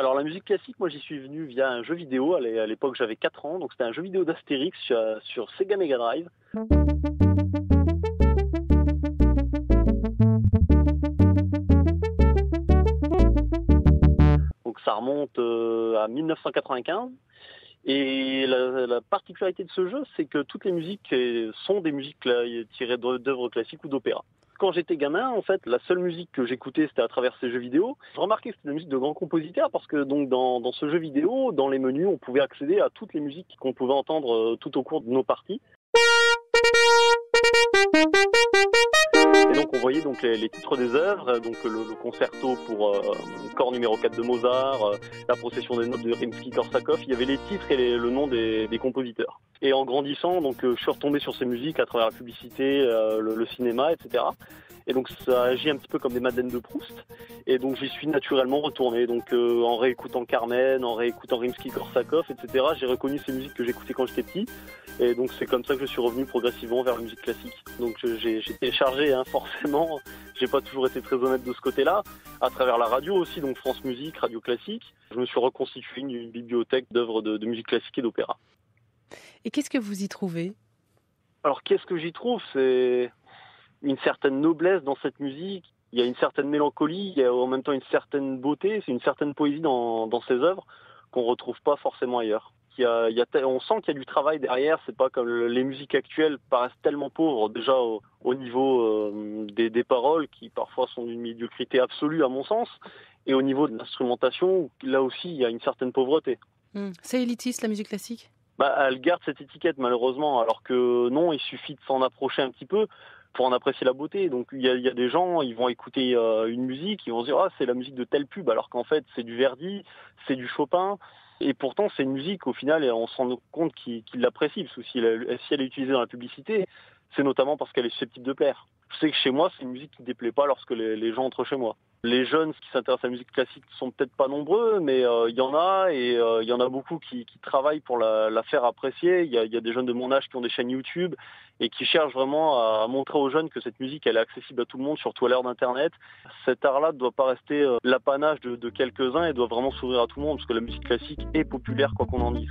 Alors la musique classique, moi j'y suis venu via un jeu vidéo. À l'époque j'avais 4 ans, donc c'était un jeu vidéo d'Astérix sur Sega Mega Drive. Donc ça remonte à 1995. Et la particularité de ce jeu, c'est que toutes les musiques sont des musiques tirées d'œuvres classiques ou d'opéra. Quand j'étais gamin, en fait, la seule musique que j'écoutais, c'était à travers ces jeux vidéo. Je remarquais que c'était de la musique de grands compositeurs parce que donc dans ce jeu vidéo, dans les menus, on pouvait accéder à toutes les musiques qu'on pouvait entendre tout au cours de nos parties. Et donc on voyait donc les titres des œuvres, donc le concerto pour corps numéro 4 de Mozart, la procession des notes de Rimsky-Korsakov, il y avait les titres et le nom des compositeurs. Et en grandissant, donc je suis retombé sur ces musiques à travers la publicité, le cinéma, etc. Et donc ça agit un petit peu comme des Madeleines de Proust. Et donc j'y suis naturellement retourné. Donc en réécoutant Carmen, en réécoutant Rimsky-Korsakov, etc. J'ai reconnu ces musiques que j'écoutais quand j'étais petit. Et donc c'est comme ça que je suis revenu progressivement vers la musique classique. Donc j'ai téléchargé, forcément. J'ai pas toujours été très honnête de ce côté-là. À travers la radio aussi, donc France Musique, Radio Classique, je me suis reconstitué une bibliothèque d'œuvres de musique classique et d'opéra. Et qu'est-ce que vous y trouvez ? Alors qu'est-ce que j'y trouve ? C'est une certaine noblesse dans cette musique. Il y a une certaine mélancolie, il y a en même temps une certaine beauté, c'est une certaine poésie dans ces œuvres qu'on retrouve pas forcément ailleurs. On sent qu'il y a du travail derrière, c'est pas comme les musiques actuelles paraissent tellement pauvres déjà au niveau des paroles qui parfois sont d'une médiocrité absolue à mon sens, et au niveau de l'instrumentation, là aussi il y a une certaine pauvreté. C'est élitiste la musique classique ? Elle garde cette étiquette malheureusement, alors que non, il suffit de s'en approcher un petit peu pour en apprécier la beauté. Donc il y a des gens, ils vont écouter une musique, ils vont se dire c'est la musique de telle pub, alors qu'en fait c'est du Verdi, c'est du Chopin. Et pourtant, c'est une musique, au final, et on se rend compte qu'ils l'apprécient, parce que si elle est utilisée dans la publicité, c'est notamment parce qu'elle est susceptible de plaire. Je sais que chez moi, c'est une musique qui ne déplaît pas lorsque les gens entrent chez moi. Les jeunes qui s'intéressent à la musique classique sont peut-être pas nombreux, mais il y en a, et il y en a beaucoup qui travaillent pour la faire apprécier. Il y a des jeunes de mon âge qui ont des chaînes YouTube et qui cherchent vraiment à montrer aux jeunes que cette musique, elle est accessible à tout le monde, surtout à l'ère d'Internet. Cet art-là ne doit pas rester l'apanage de quelques-uns et doit vraiment s'ouvrir à tout le monde, parce que la musique classique est populaire, quoi qu'on en dise.